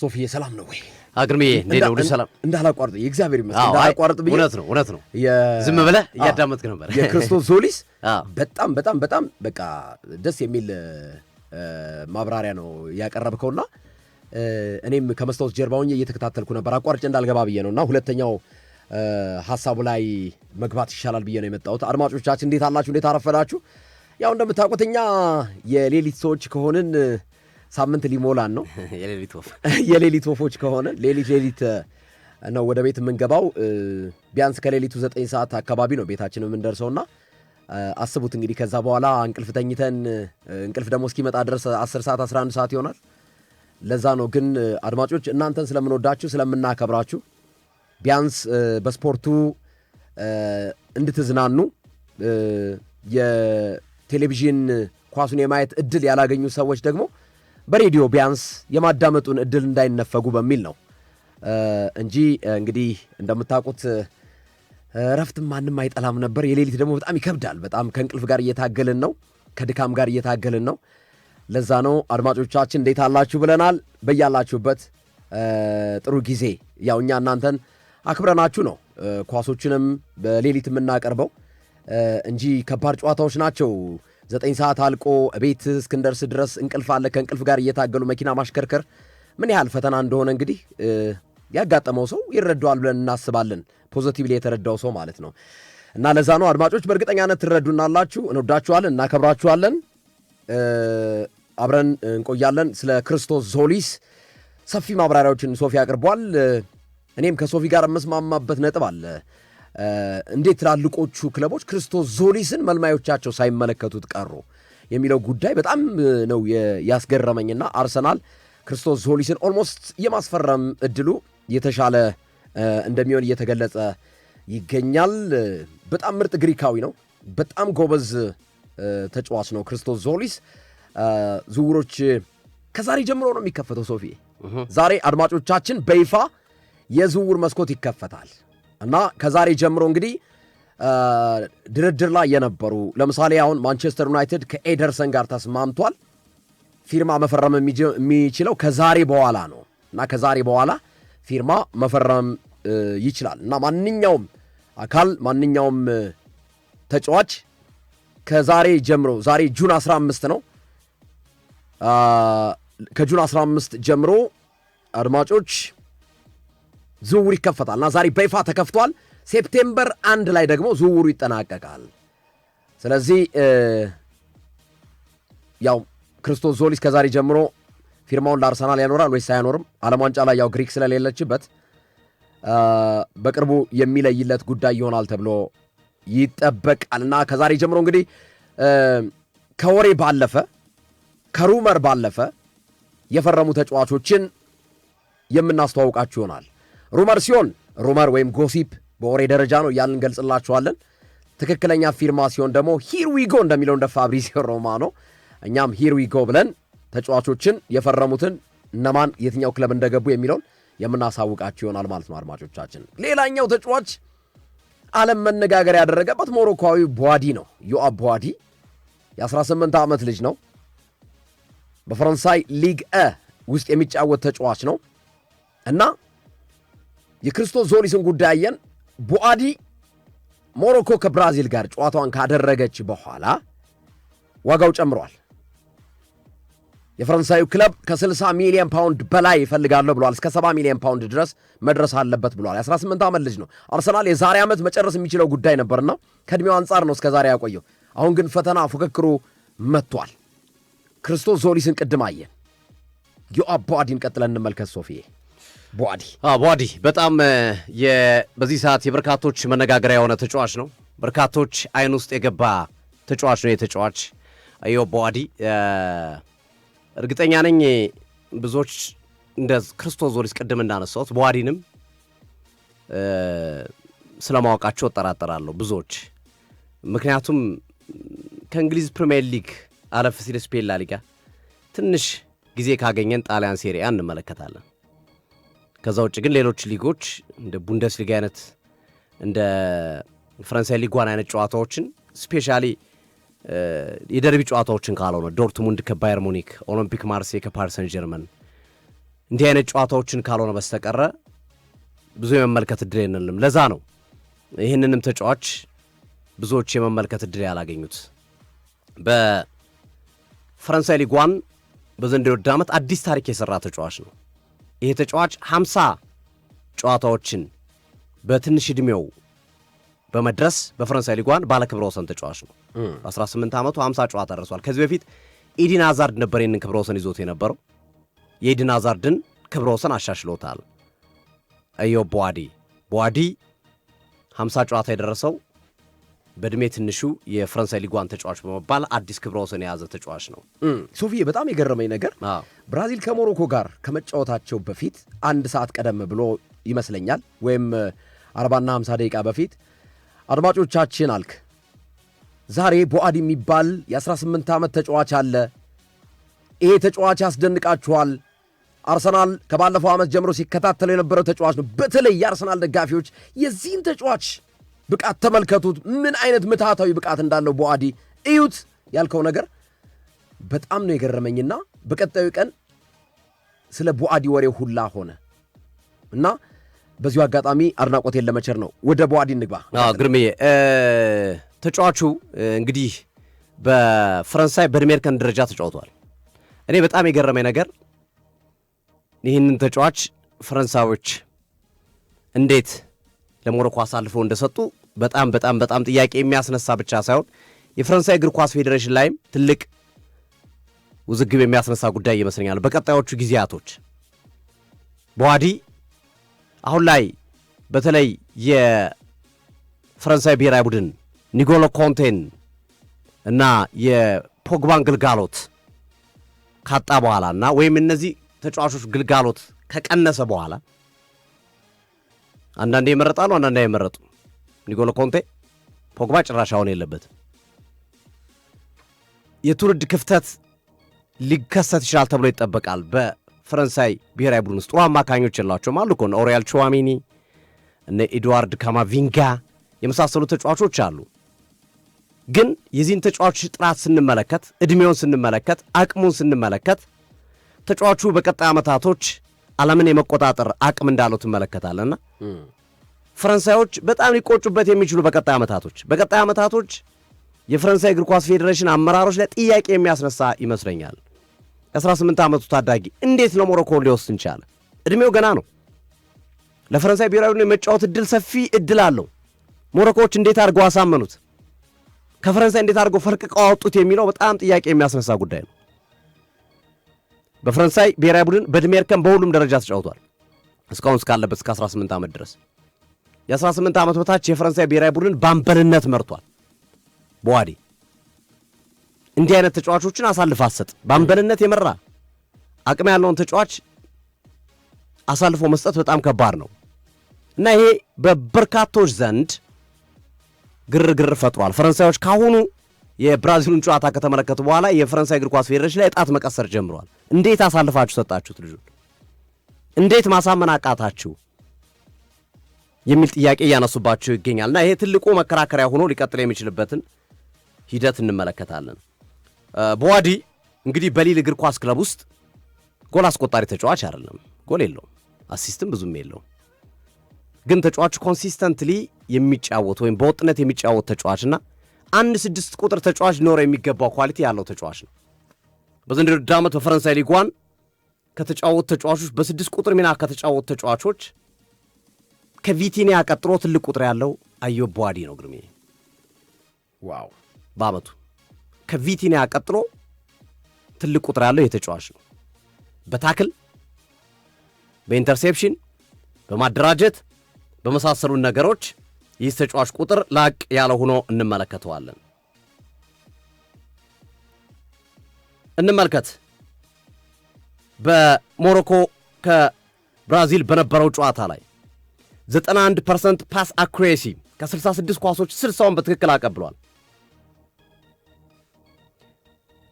ሶፊዬ ሰላም ነው ወይ? አግርምዬ እንዴት ነው? ሰላም እንዳላቋርጥ የእግዚአብሔር ይመስገን እንዳላቋርጥ ብዬ እውነት ነው ዝም ብለህ እያዳመጥክ ነበር። የክርስቶስ ዞሊስ በጣም በቃ ደስ የሚል ማብራሪያ ነው ያቀረብከውና እኔም ከመስታወት ጀርባ ሆኜ እየተከታተልኩ ነበር አቋርጬ እንዳልገባ ብዬ ነውና ሁለተኛው ሐሳቡ ላይ መግባት ይሻላል ብዬ ነው የመጣሁት። አድማጮቻችን እንዴት አላችሁ? እንዴት አረፈዳችሁ? ያው እንደምታውቁት እኛ የሌሊት ሰዎች ከሆንን ሳምንት ሊሞላን ነው። የሌሊት ወፎች ከሆነ ሌሊት ነው ወደ ቤት የምንገባው። ቢያንስ ከሌሊቱ 9 ሰዓት አካባቢ ነው ቤታችን የምንደርሰውና አስቡት እንግዲህ ከዛ በኋላ እንቅልፍ ተኝተን እንቅልፍ ደግሞ እስኪመጣ ድረስ 10 ሰዓት 11 ሰዓት ይሆናል። ለዛ ነው ግን አድማጮች እናንተን ስለምንወዳችሁ ስለምናከብራችሁ ቢያንስ በስፖርቱ እንድትዝናኑ የቴሌቪዥን ኳሱን የማየት እድል ያላገኙ ሰዎች ደግሞ በሬዲዮ ቢያንስ የማዳመጡን እድል እንዳይነፈጉ በሚል ነው እንጂ እንግዲህ እንደምታውቁት ረፍትም ማንም አይጠላም ነበር። የሌሊት ደግሞ በጣም ይከብዳል። በጣም ከእንቅልፍ ጋር እየታገልን ነው፣ ከድካም ጋር እየታገልን ነው። ለዛ ነው አድማጮቻችን እንዴት አላችሁ ብለናል። በያላችሁበት ጥሩ ጊዜ ያው እኛ እናንተን አክብረናችሁ ነው ኳሶችንም በሌሊት የምናቀርበው እንጂ ከባድ ጨዋታዎች ናቸው። 9 ሰዓት አልቆ ቤት እስክንደርስ ድረስ እንቅልፍ አለ። ከእንቅልፍ ጋር እየታገሉ መኪና ማሽከርከር ምን ያህል ፈተና እንደሆነ እንግዲህ ያጋጠመው ሰው ይረዳዋል ብለን እናስባለን። ፖዚቲቭሊ የተረዳው ሰው ማለት ነው። እና ለዛ ነው አድማጮች በእርግጠኛነት ትረዱናላችሁ። እንወዳችኋለን፣ እናከብራችኋለን። አብረን እንቆያለን። ስለ ክርስቶስ ዞሊስ ሰፊ ማብራሪያዎችን ሶፊ አቅርቧል። እኔም ከሶፊ ጋር የምስማማበት ነጥብ አለ። እንዴት ትላልቆቹ ክለቦች ክርስቶስ ዞሊስን መልማዮቻቸው ሳይመለከቱት ቀሩ የሚለው ጉዳይ በጣም ነው ያስገረመኝና አርሰናል ክርስቶስ ዞሊስን ኦልሞስት የማስፈረም እድሉ የተሻለ እንደሚሆን እየተገለጸ ይገኛል። በጣም ምርጥ ግሪካዊ ነው። በጣም ጎበዝ ተጫዋች ነው ክርስቶስ ዞሊስ። ዝውውሮች ከዛሬ ጀምሮ ነው የሚከፈተው። ሶፊ ዛሬ አድማጮቻችን በይፋ የዝውውር መስኮት ይከፈታል እና ከዛሬ ጀምሮ እንግዲህ ድርድር ላይ የነበሩ ለምሳሌ አሁን ማንቸስተር ዩናይትድ ከኤደርሰን ጋር ተስማምቷል። ፊርማ መፈረም የሚችለው ከዛሬ በኋላ ነው እና ከዛሬ በኋላ ፊርማ መፈረም ይችላል እና ማንኛውም አካል ማንኛውም ተጫዋች ከዛሬ ጀምሮ ዛሬ ጁን 15 ነው። ከጁን 15 ጀምሮ አድማጮች ዝውውር ይከፈታል እና ዛሬ በይፋ ተከፍቷል። ሴፕቴምበር 1 ላይ ደግሞ ዝውውሩ ይጠናቀቃል። ስለዚህ ያው ክርስቶስ ዞሊስ ከዛሬ ጀምሮ ፊርማውን ለአርሰናል ያኖራል ወይስ አያኖርም? ዓለም ዋንጫ ላይ ያው ግሪክ ስለሌለችበት በቅርቡ የሚለይለት ጉዳይ ይሆናል ተብሎ ይጠበቃል እና ከዛሬ ጀምሮ እንግዲህ ከወሬ ባለፈ ከሩመር ባለፈ የፈረሙ ተጫዋቾችን የምናስተዋውቃችሁ ይሆናል። ሩመር ሲሆን ሩመር ወይም ጎሲፕ በወሬ ደረጃ ነው እያልን እንገልጽላችኋለን። ትክክለኛ ፊርማ ሲሆን ደግሞ ሂር ዊ ጎ እንደሚለው እንደ ፋብሪዚዮ ሮማኖ እኛም ሂር ዊ ጎ ብለን ተጫዋቾችን የፈረሙትን እነማን የትኛው ክለብ እንደገቡ የሚለውን የምናሳውቃችሁ ይሆናል ማለት ነው አድማጮቻችን። ሌላኛው ተጫዋች ዓለም መነጋገር ያደረገበት ሞሮኮዊ ቧዲ ነው። ዮአብ ቧዲ የ18 ዓመት ልጅ ነው። በፈረንሳይ ሊግ ውስጥ የሚጫወት ተጫዋች ነው እና የክርስቶስ ዞሊስን ጉዳይ አየን። ቧዲ ሞሮኮ ከብራዚል ጋር ጨዋታዋን ካደረገች በኋላ ዋጋው ጨምሯል። የፈረንሳዩ ክለብ ከ60 ሚሊዮን ፓውንድ በላይ ይፈልጋለሁ ብሏል። እስከ 70 ሚሊዮን ፓውንድ ድረስ መድረስ አለበት ብሏል። የ18 ዓመት ልጅ ነው። አርሰናል የዛሬ ዓመት መጨረስ የሚችለው ጉዳይ ነበርና ከዕድሜው አንጻር ነው እስከ ዛሬ ያቆየው። አሁን ግን ፈተና ፉክክሩ መጥቷል። ክርስቶስ ዞሊስን ቅድም አየን። ዮአብ ቧዲን ቀጥለን እንመልከት ሶፊዬ። ቧዲ በጣም በዚህ ሰዓት የበርካቶች መነጋገሪያ የሆነ ተጫዋች ነው። በርካቶች አይን ውስጥ የገባ ተጫዋች ነው። የተጫዋች ዮአብ ቧዲ እርግጠኛ ነኝ ብዙዎች እንደ ክርስቶስ ዞሊስ ቅድም እንዳነሳሁት ቧዲንም ስለማወቃቸው እጠራጠራለሁ ብዙዎች። ምክንያቱም ከእንግሊዝ ፕሪሚየር ሊግ አለፍ ሲል ስፔን ላ ሊጋ ትንሽ ጊዜ ካገኘን ጣሊያን ሴሪያ እንመለከታለን። ከዛ ውጭ ግን ሌሎች ሊጎች እንደ ቡንደስሊጋ አይነት እንደ ፈረንሳይ ሊግ ዋን አይነት ጨዋታዎችን ስፔሻሊ የደርቢ ጨዋታዎችን ካልሆነ ዶርትሙንድ ከባየር ሙኒክ፣ ኦሎምፒክ ማርሴይ ከፓሪስ ሰን ጀርመን እንዲህ አይነት ጨዋታዎችን ካልሆነ በስተቀረ ብዙ የመመልከት እድል የለንም። ለዛ ነው ይህንንም ተጫዋች ብዙዎች የመመልከት እድል ያላገኙት። በፈረንሳይ ሊግ 1 በዘንድሮው ዓመት አዲስ ታሪክ የሰራ ተጫዋች ነው። ይሄ ተጫዋች 50 ጨዋታዎችን በትንሽ ዕድሜው በመድረስ በፈረንሳይ ሊግ 1 ባለ ክብረ ወሰን ተጫዋች ነው። በ18 ዓመቱ 50 ጨዋታ ደርሷል። ከዚህ በፊት ኢዲን ሃዛርድ ነበር ይህንን ክብረ ወሰን ይዞት የነበረው። የኢዲን ሃዛርድን ክብረ ወሰን አሻሽሎታል። አዮብ ቦዋዲ 50 ጨዋታ የደረሰው በእድሜ ትንሹ የፈረንሳይ ሊግ 1 ተጫዋች በመባል አዲስ ክብረ ወሰን የያዘ ተጫዋች ነው። ሶፊዬ በጣም የገረመኝ ነገር ብራዚል ከሞሮኮ ጋር ከመጫወታቸው በፊት አንድ ሰዓት ቀደም ብሎ ይመስለኛል ወይም 40 እና 50 ደቂቃ በፊት አድማጮቻችን አልክ ዛሬ ቦዋዲ የሚባል የ18 ዓመት ተጫዋች አለ፣ ይሄ ተጫዋች ያስደንቃችኋል። አርሰናል ከባለፈው ዓመት ጀምሮ ሲከታተለው የነበረው ተጫዋች ነው። በተለይ የአርሰናል ደጋፊዎች የዚህን ተጫዋች ብቃት ተመልከቱት፣ ምን አይነት ምትሃታዊ ብቃት እንዳለው ቦዋዲ እዩት ያልከው ነገር በጣም ነው የገረመኝና በቀጣዩ ቀን ስለ ቦዋዲ ወሬ ሁላ ሆነ እና በዚሁ አጋጣሚ አድናቆቴን ለመቸር ነው ወደ ቦዋዲ እንግባ። ግርምዬ ተጫዋቹ እንግዲህ በፈረንሳይ በድሜርከን ደረጃ ተጫውቷል። እኔ በጣም የገረመኝ ነገር ይህንን ተጫዋች ፈረንሳዮች እንዴት ለሞሮኮ አሳልፈው እንደሰጡ በጣም ጥያቄ የሚያስነሳ ብቻ ሳይሆን የፈረንሳይ እግር ኳስ ፌዴሬሽን ላይም ትልቅ ውዝግብ የሚያስነሳ ጉዳይ ይመስለኛል። በቀጣዮቹ ጊዜያቶች ቦዋዲ አሁን ላይ በተለይ የፈረንሳይ ብሔራዊ ቡድን ኒጎሎ ኮንቴን እና የፖግባን ግልጋሎት ካጣ በኋላና ወይም እነዚህ ተጫዋቾች ግልጋሎት ከቀነሰ በኋላ አንዳንዴ ይመረጣሉ፣ አንዳንዴ አይመረጡ። ኒጎሎ ኮንቴ፣ ፖግባ ጭራሽ አሁን የለበትም። የትውልድ ክፍተት ሊከሰት ይችላል ተብሎ ይጠበቃል። በፈረንሳይ ብሔራዊ ቡድን ውስጥ ጥሩ አማካኞች የላቸውም አሉ እኮ ኦሪያል ቹዋሚኒ፣ እነ ኤድዋርድ ካማቪንጋ የመሳሰሉ ተጫዋቾች አሉ። ግን የዚህን ተጫዋች ጥራት ስንመለከት፣ ዕድሜውን ስንመለከት፣ አቅሙን ስንመለከት ተጫዋቹ በቀጣይ ዓመታቶች ዓለምን የመቆጣጠር አቅም እንዳለው ትመለከታለና ፈረንሳዮች በጣም ሊቆጩበት የሚችሉ በቀጣይ ዓመታቶች የፈረንሳይ እግር ኳስ ፌዴሬሽን አመራሮች ላይ ጥያቄ የሚያስነሳ ይመስለኛል። 18 ዓመቱ ታዳጊ እንዴት ለሞሮኮ ሊወስን ቻለ? ዕድሜው ገና ነው። ለፈረንሳይ ብሔራዊ ቡድን የመጫወት ዕድል ሰፊ ዕድል አለው። ሞሮኮዎች እንዴት አድርገው አሳመኑት? ከፈረንሳይ እንዴት አድርገው ፈልቅቀው አወጡት የሚለው በጣም ጥያቄ የሚያስነሳ ጉዳይ ነው። በፈረንሳይ ብሔራዊ ቡድን በዕድሜ እርከን በሁሉም ደረጃ ተጫውቷል እስካሁን እስካለበት እስከ 18 ዓመት ድረስ። የ18 ዓመት በታች የፈረንሳይ ብሔራዊ ቡድን በአምበልነት መርቷል። ቦዋዲ እንዲህ አይነት ተጫዋቾችን አሳልፍ አሰጥ በአምበልነት የመራ አቅም ያለውን ተጫዋች አሳልፎ መስጠት በጣም ከባድ ነው እና ይሄ በበርካቶች ዘንድ ግርግር ፈጥሯል። ፈረንሳዮች ካሁኑ የብራዚሉን ጨዋታ ከተመለከቱ በኋላ የፈረንሳይ እግር ኳስ ፌዴሬሽን ላይ ጣት መቀሰር ጀምረዋል። እንዴት አሳልፋችሁ ሰጣችሁት ልጁን? እንዴት ማሳመን አቃታችሁ? የሚል ጥያቄ እያነሱባቸው ይገኛልና ይሄ ትልቁ መከራከሪያ ሆኖ ሊቀጥል የሚችልበትን ሂደት እንመለከታለን። ቦዋዲ እንግዲህ በሊል እግር ኳስ ክለብ ውስጥ ጎል አስቆጣሪ ተጫዋች አይደለም። ጎል የለውም፣ አሲስትም ብዙም የለውም። ግን ተጫዋቹ ኮንሲስተንትሊ የሚጫወት ወይም በወጥነት የሚጫወት ተጫዋችና 1-6 ቁጥር ተጫዋች ሊኖረው የሚገባው ኳሊቲ ያለው ተጫዋች ነው። በዘንድሮው ዓመት በፈረንሳይ ሊግ 1 ከተጫወቱ ተጫዋቾች በ6 ቁጥር ሚና ከተጫወቱ ተጫዋቾች ከቪቲኒያ ቀጥሎ ትልቅ ቁጥር ያለው አዮብ ቦዋዲ ነው። ግርሜ ዋው! በአመቱ ከቪቲኒያ ቀጥሎ ትልቅ ቁጥር ያለው የተጫዋች ነው። በታክል፣ በኢንተርሴፕሽን፣ በማደራጀት በመሳሰሉ ነገሮች ይህ ተጫዋች ቁጥር ላቅ ያለ ሆኖ እንመለከተዋለን። እንመልከት። በሞሮኮ ከብራዚል በነበረው ጨዋታ ላይ 91% ፓስ አኩሬሲ ከ66 ኳሶች 60ውን በትክክል አቀብሏል።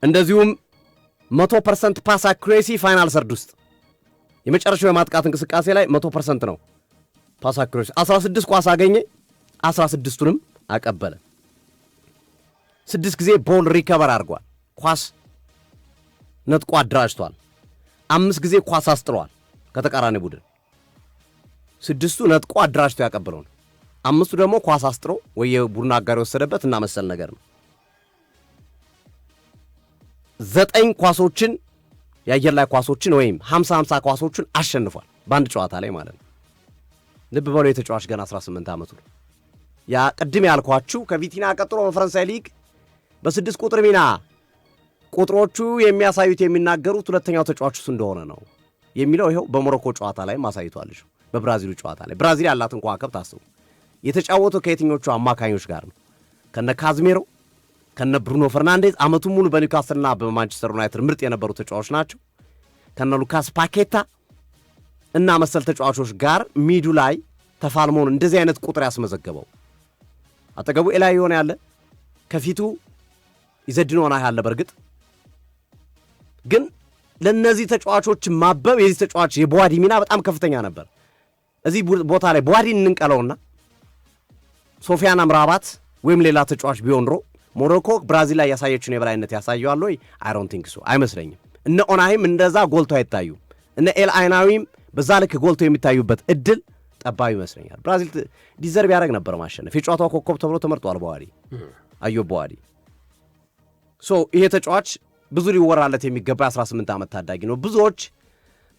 እንደዚሁም 100% ፓስ አኩሬሲ ፋይናል ሰርድ ውስጥ የመጨረሻው የማጥቃት እንቅስቃሴ ላይ 100% ነው ፓስ አኩሬሲ። 16 ኳስ አገኘ፣ 16ቱንም አቀበለ። 6 ጊዜ ቦል ሪከቨር አድርጓል። ኳስ ነጥቆ አደራጅቷል። 5 ጊዜ ኳስ አስጥሏል። ከተቃራኒ ቡድን 6ቱ ነጥቆ አደራጅቶ ያቀብለው ነው። 5ቱ ደግሞ ኳስ አስጥሮ ወይ የቡድን አጋር የወሰደበት እና መሰል ነገር ነው። 9 ኳሶችን የአየር ላይ ኳሶችን ወይም 50-50 ኳሶችን አሸንፏል በአንድ ጨዋታ ላይ ማለት ነው። ልብ በሉ የተጫዋች ገና 18 ዓመቱ ነው። ያ ቅድም ያልኳችሁ ከቪቲና ቀጥሎ በፈረንሳይ ሊግ በ6 ቁጥር ሚና ቁጥሮቹ የሚያሳዩት የሚናገሩት ሁለተኛው ተጫዋች እሱ እንደሆነ ነው የሚለው ይኸው በሞሮኮ ጨዋታ ላይ ማሳይቷል። በብራዚሉ ጨዋታ ላይ ብራዚል ያላትን ከዋክብት አስቡ። የተጫወተው ከየትኞቹ አማካኞች ጋር ነው? ከነ ካዝሜሮ ከነ ብሩኖ ፈርናንዴዝ አመቱን ሙሉ በኒውካስልና በማንቸስተር ዩናይትድ ምርጥ የነበሩ ተጫዋቾች ናቸው። ከነ ሉካስ ፓኬታ እና መሰል ተጫዋቾች ጋር ሚዱ ላይ ተፋልሞን እንደዚህ አይነት ቁጥር ያስመዘገበው። አጠገቡ ኤላይ የሆነ ያለ ከፊቱ ኢዘዲን ኦናይ ያለ። በርግጥ ግን ለነዚህ ተጫዋቾች ማበብ የዚህ ተጫዋች የቦዋዲ ሚና በጣም ከፍተኛ ነበር። እዚህ ቦታ ላይ ቦዋዲን እንንቀለውና ሶፊያን አምራባት ወይም ሌላ ተጫዋች ቢሆን ኖሮ ሞሮኮ ብራዚል ላይ ያሳየችውን የበላይነት ያሳየዋል ወይ? አይ ዶንት ቲንክ ሶ፣ አይመስለኝም። እነ ኦናይም እንደዛ ጎልቶ አይታዩም። እነ ኤል አይናዊም በዛ ልክ ጎልቶ የሚታዩበት እድል ጠባብ ይመስለኛል። ብራዚል ዲዘርቭ ያደርግ ነበር ማሸነፍ። የጨዋታው ኮከብ ተብሎ ተመርጧል ቦዋዲ፣ አዮብ ቦዋዲ። ይሄ ተጫዋች ብዙ ሊወራለት የሚገባ 18 ዓመት ታዳጊ ነው። ብዙዎች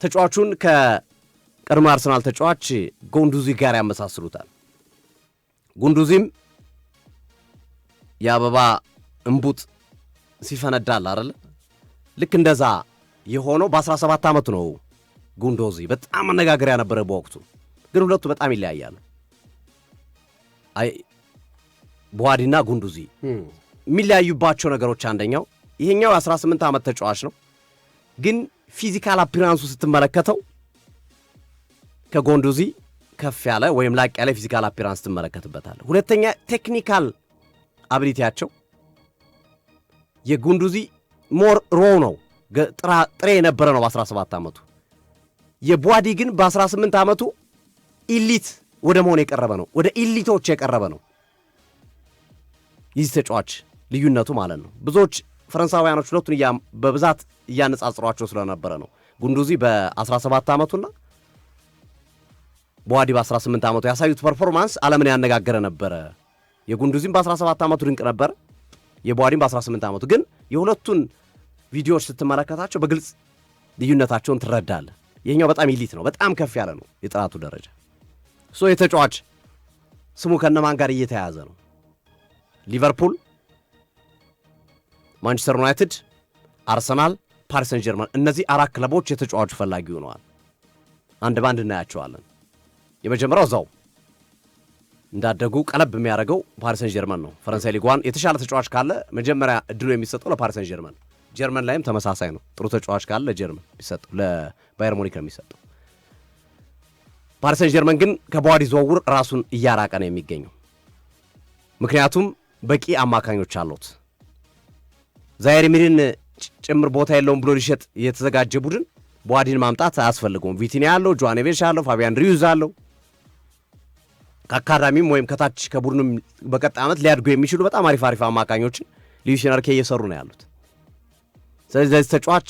ተጫዋቹን ከቀድሞ አርሰናል ተጫዋች ጎንዱዚ ጋር ያመሳስሉታል። ጉንዱዚም የአበባ እንቡጥ ሲፈነዳል አይደል? ልክ እንደዛ የሆነው በ17 ዓመቱ ነው። ጉንዶዚ በጣም መነጋገሪያ ነበረ በወቅቱ። ግን ሁለቱ በጣም ይለያያሉ። ቦዋዲና ጉንዱዚ የሚለያዩባቸው ነገሮች አንደኛው ይሄኛው 18 ዓመት ተጫዋች ነው። ግን ፊዚካል አፒራንሱ ስትመለከተው ከጎንዱዚ ከፍ ያለ ወይም ላቅ ያለ ፊዚካል አፒራንስ ትመለከትበታለህ። ሁለተኛ ቴክኒካል አቢሊቲያቸው የጉንዱዚ ሞር ሮ ነው፣ ጥሬ የነበረ ነው በ17 ዓመቱ። የቦዋዲ ግን በ18 ዓመቱ ኢሊት ወደ መሆን የቀረበ ነው፣ ወደ ኢሊቶች የቀረበ ነው። ይህ ተጫዋች ልዩነቱ ማለት ነው። ብዙዎች ፈረንሳውያኖች ሁለቱን በብዛት እያነጻጽሯቸው ስለነበረ ነው። ጉንዱዚ በ17 ዓመቱና ቦዋዲ በ18 ዓመቱ ያሳዩት ፐርፎርማንስ ዓለምን ያነጋገረ ነበረ። የጉንዱዚም በ17 ዓመቱ ድንቅ ነበረ፣ የቦዋዲም በ18 ዓመቱ። ግን የሁለቱን ቪዲዮዎች ስትመለከታቸው በግልጽ ልዩነታቸውን ትረዳለህ። ይሄኛው በጣም ኢሊት ነው፣ በጣም ከፍ ያለ ነው የጥራቱ ደረጃ። የተጫዋች ስሙ ከነማን ጋር እየተያያዘ ነው? ሊቨርፑል፣ ማንቸስተር ዩናይትድ፣ አርሰናል፣ ፓሪስ ሰን ጀርመን። እነዚህ 4 ክለቦች የተጫዋቹ ፈላጊ ሆነዋል። አንድ ባንድ እናያቸዋለን። የመጀመሪያው እዛው እንዳደጉ ቀለብ የሚያደርገው ፓሪስ ሰን ጀርመን ነው። ፈረንሳይ ሊግ 1 የተሻለ ተጫዋች ካለ መጀመሪያ እድሉ የሚሰጠው ለፓሪስ ሰን ጀርመን። ጀርመን ላይም ተመሳሳይ ነው። ጥሩ ተጫዋች ካለ ለጀርመን ቢሰጠው፣ ለባየር ሙኒክ ነው የሚሰጠው። ፓሪስ ሰን ጀርመን ግን ከቦዋዲ ዝውውር ራሱን እያራቀ ነው የሚገኘው። ምክንያቱም በቂ አማካኞች አሉት። ዛይር ኤሚሪን ጭምር ቦታ የለውም ብሎ ሊሸጥ የተዘጋጀ ቡድን ቦዋዲን ማምጣት አያስፈልገውም። ቪቲኒያ አለው፣ ጆዋን ኔቬሽ አለው፣ ፋቢያን ሪዩዝ አለው። ከአካዳሚም ወይም ከታች ከቡድንም በቀጣይ ዓመት ሊያድጉ የሚችሉ በጣም አሪፍ አማካኞችን ሉዊስ ኤንሪኬ እየሰሩ ነው ያሉት። ስለዚህ ለዚህ ተጫዋች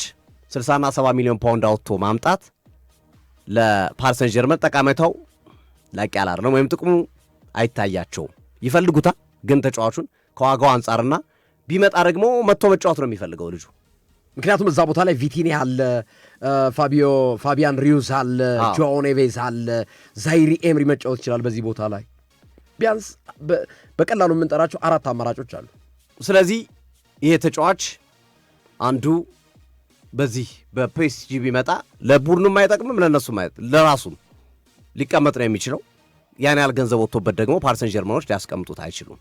60 እና 70 ሚሊዮን ፓውንድ አውጥቶ ማምጣት ለፓሪስ ሰን ጀርመን ጠቃሜታው ላቅ ያለ አይደለም፣ ወይም ጥቅሙ አይታያቸውም። ይፈልጉታል፣ ግን ተጫዋቹን ከዋጋው አንጻርና ቢመጣ ደግሞ መጥቶ መጫወት ነው የሚፈልገው ልጁ። ምክንያቱም እዛ ቦታ ላይ ቪቲኒያ አለ፣ ፋቢያን ሪዩስ አለ፣ ጆኦ ኔቬዝ አለ፣ ዛይሪ ኤምሪ መጫወት ይችላል። በዚህ ቦታ ላይ ቢያንስ በቀላሉ የምንጠራቸው 4 አማራጮች አሉ። ስለዚህ ይሄ ተጫዋች አንዱ በዚህ በፒኤስጂ ቢመጣ ለቡድኑም አይጠቅምም፣ ለነሱም ለራሱም ሊቀመጥ ነው የሚችለው። ያን ያህል ገንዘብ ወጥቶበት ደግሞ ፓሪስ ሰን ጀርመኖች ሊያስቀምጡት አይችሉም።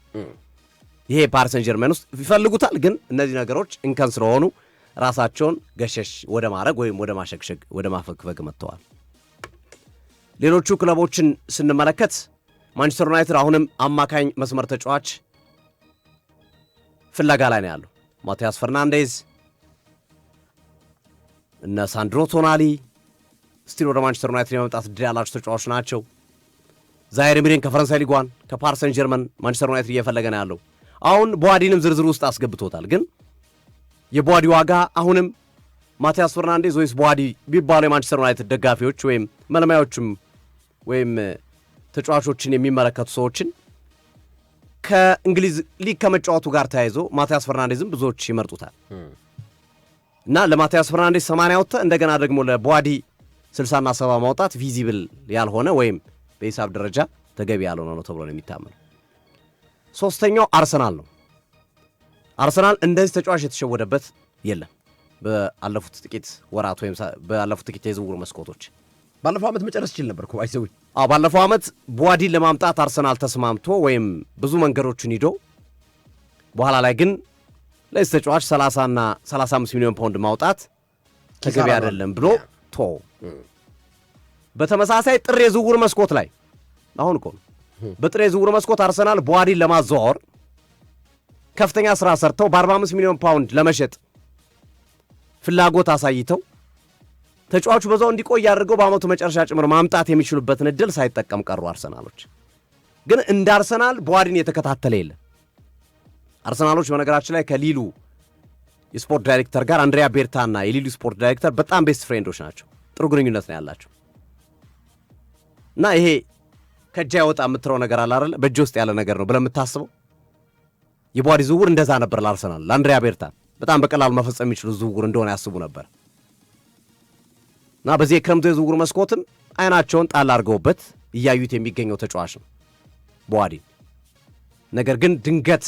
ይሄ ፓሪስ ሰን ጀርመን ውስጥ ይፈልጉታል፣ ግን እነዚህ ነገሮች እንከን ስለሆኑ ራሳቸውን ገሸሽ ወደ ማድረግ ወይም ወደ ማሸግሸግ ወደ ማፈግፈግ መጥተዋል። ሌሎቹ ክለቦችን ስንመለከት ማንቸስተር ዩናይትድ አሁንም አማካኝ መስመር ተጫዋች ፍለጋ ላይ ነው ያለው። ማቲያስ ፈርናንዴዝ እነ ሳንድሮ ቶናሊ ስቲል ወደ ማንቸስተር ዩናይትድ የመምጣት ዕድል ያላቸው ተጫዋቾች ናቸው። ዛይር ኤሚሪን ከፈረንሳይ ሊግ 1 ከፓሪስ ሰን ጀርመን ማንቸስተር ዩናይትድ እየፈለገ ነው ያለው። አሁን ቦዋዲንም ዝርዝር ውስጥ አስገብቶታል። ግን የቦዋዲ ዋጋ አሁንም ማቲያስ ፈርናንዴዝ ወይስ ቦዋዲ ቢባሉ የማንቸስተር ዩናይትድ ደጋፊዎች ወይም መልማዮችም ወይም ተጫዋቾችን የሚመለከቱ ሰዎችን ከእንግሊዝ ሊግ ከመጫወቱ ጋር ተያይዞ ማቲያስ ፈርናንዴዝም ብዙዎች ይመርጡታል እና ለማቲያስ ፈርናንዴዝ 80 ያወጣ እንደገና ደግሞ ለቦዋዲ 60 እና 70 ማውጣት ቪዚብል ያልሆነ ወይም በሂሳብ ደረጃ ተገቢ ያልሆነ ነው ተብሎ ነው የሚታመነው። ሶስተኛው አርሰናል ነው። አርሰናል እንደዚህ ተጫዋች የተሸወደበት የለም በአለፉት ጥቂት ወራት ወይም በአለፉት ጥቂት የዝውውር መስኮቶች። ባለፈው ዓመት መጨረስ ይችል ነበር እኮ አይዘው። ባለፈው ዓመት ቦዋዲን ለማምጣት አርሰናል ተስማምቶ ወይም ብዙ መንገዶችን ሂዶ በኋላ ላይ ግን ለዚህ ተጫዋች 30 እና 35 ሚሊዮን ፓውንድ ማውጣት ተገቢ አይደለም ብሎ ቶ በተመሳሳይ ጥር የዝውውር መስኮት ላይ አሁን እኮ በጥር የዝውውር መስኮት አርሰናል ቦዋዲን ለማዘዋወር ከፍተኛ ስራ ሰርተው በ45 ሚሊዮን ፓውንድ ለመሸጥ ፍላጎት አሳይተው ተጫዋቹ በዛው እንዲቆይ አድርገው በአመቱ መጨረሻ ጭምር ማምጣት የሚችሉበትን እድል ሳይጠቀም ቀሩ። አርሰናሎች ግን እንደ አርሰናል ቦዋዲን የተከታተለ የለም። አርሰናሎች በነገራችን ላይ ከሊሉ የስፖርት ዳይሬክተር ጋር አንድሪያ ቤርታና የሊሉ ስፖርት ዳይሬክተር በጣም ቤስት ፍሬንዶች ናቸው። ጥሩ ግንኙነት ነው ያላቸው እና ይሄ ከእጅ አይወጣ የምትለው ነገር አለ አይደል? በእጅ ውስጥ ያለ ነገር ነው ብለህ የምታስበው የቦዋዲ ዝውውር እንደዛ ነበር ለአርሰናል። ለአንድሪያ ቤርታ በጣም በቀላሉ መፈጸም የሚችሉ ዝውውር እንደሆነ ያስቡ ነበር እና በዚህ የክረምቱ የዝውውር መስኮትም አይናቸውን ጣል አድርገውበት እያዩት የሚገኘው ተጫዋች ነው ቦዋዲን። ነገር ግን ድንገት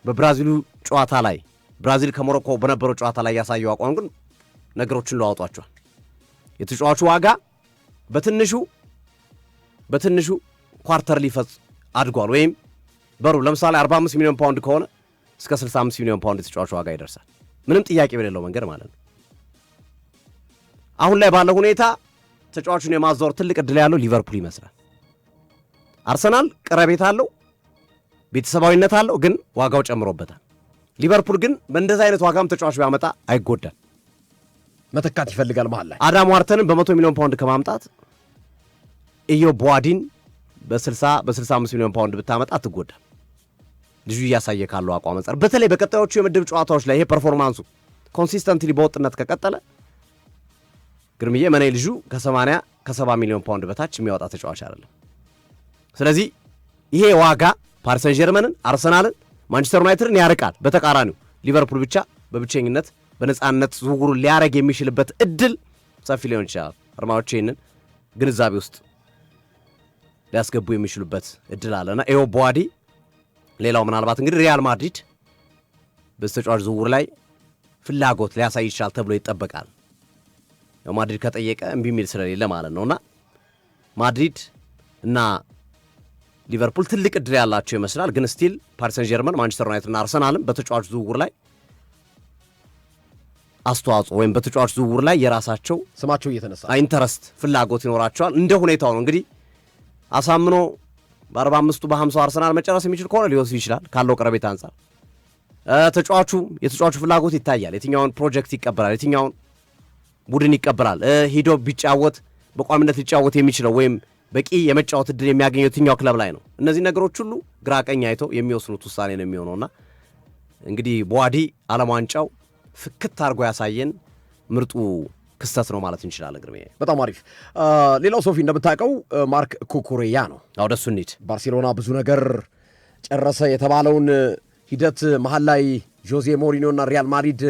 በብራዚሉ ጨዋታ ላይ ብራዚል ከሞሮኮ በነበረው ጨዋታ ላይ ያሳየው አቋም ግን ነገሮችን ለዋውጧቸዋል። የተጫዋቹ ዋጋ በትንሹ ኳርተር ሊፈጽ አድጓል። ወይም በሩ ለምሳሌ 45 ሚሊዮን ፓውንድ ከሆነ እስከ 65 ሚሊዮን ፓውንድ የተጫዋቹ ዋጋ ይደርሳል። ምንም ጥያቄ በሌለው መንገድ ማለት ነው። አሁን ላይ ባለው ሁኔታ ተጫዋቹን የማዛወር ትልቅ ዕድል ያለው ሊቨርፑል ይመስላል። አርሰናል ቀረቤታ አለው፣ ቤተሰባዊነት አለው፣ ግን ዋጋው ጨምሮበታል። ሊቨርፑል ግን በእንደዚህ አይነት ዋጋም ተጫዋቹ ቢያመጣ አይጎዳም። መተካት ይፈልጋል መሃል ላይ አዳም ዋርተንን በ100 ሚሊዮን ፓውንድ ከማምጣት ቦዋዲን በ65 ሚሊዮን ፓውንድ ብታመጣ አትጎዳም። ልጁ እያሳየ ካለው አቋም አንጻር በተለይ በቀጣዮቹ የምድብ ጨዋታዎች ላይ ይሄ ፐርፎርማንሱ ኮንሲስተንትሊ በወጥነት ከቀጠለ ግርምዬ መኔ ልጁ ከ70 ሚሊዮን ፓውንድ በታች የሚያወጣ ተጫዋች አይደለም። ስለዚህ ይሄ ዋጋ ፓሪስ ሰን ጀርመንን፣ አርሰናልን፣ ማንቸስተር ዩናይትድን ያርቃል። በተቃራኒው ሊቨርፑል ብቻ በብቸኝነት በነፃነት ዝውውሩን ሊያረግ የሚችልበት እድል ሰፊ ሊሆን ይችላል። አርማዎች ይህንን ግንዛቤ ውስጥ ሊያስገቡ የሚችሉበት እድል አለና ኤዮ ቦዋዲ ሌላው ምናልባት እንግዲህ ሪያል ማድሪድ በተጫዋች ዝውውር ላይ ፍላጎት ሊያሳይ ይችላል ተብሎ ይጠበቃል። ያው ማድሪድ ከጠየቀ እምቢ የሚል ስለሌለ ማለት ነውና ማድሪድ እና ሊቨርፑል ትልቅ እድል ያላቸው ይመስላል። ግን ስቲል ፓሪስ ሰን ጀርመን፣ ማንቸስተር ዩናይትድ እና አርሰናልም በተጫዋች ዝውውር ላይ አስተዋጽኦ ወይም በተጫዋች ዝውውር ላይ የራሳቸው ስማቸው እየተነሳ ኢንተረስት ፍላጎት ይኖራቸዋል። እንደ ሁኔታው ነው እንግዲህ አሳምኖ በ45ቱ በ50 አርሰናል መጨረስ የሚችል ከሆነ ሊወስድ ይችላል ካለው ቀረቤታ አንጻር። የተጫዋቹ ፍላጎት ይታያል። የትኛውን ፕሮጀክት ይቀበላል፣ የትኛውን ቡድን ይቀበላል፣ ሂዶ ቢጫወት በቋሚነት ሊጫወት የሚችለው ወይም በቂ የመጫወት እድል የሚያገኘው የትኛው ክለብ ላይ ነው። እነዚህ ነገሮች ሁሉ ግራ ቀኝ አይተው የሚወስኑት ውሳኔ ነው የሚሆነውና እንግዲህ ቦዋዲ ዓለም ዋንጫው ፍክት አድርጎ ያሳየን ምርጡ ክስተት ነው ማለት እንችላለን። ግርሜ በጣም አሪፍ። ሌላው ሶፊ እንደምታውቀው ማርክ ኩኩሬያ ነው። ወደሱ እንሂድ። ባርሴሎና ብዙ ነገር ጨረሰ የተባለውን ሂደት መሀል ላይ ጆዜ ሞሪኒዮ እና ሪያል ማድሪድ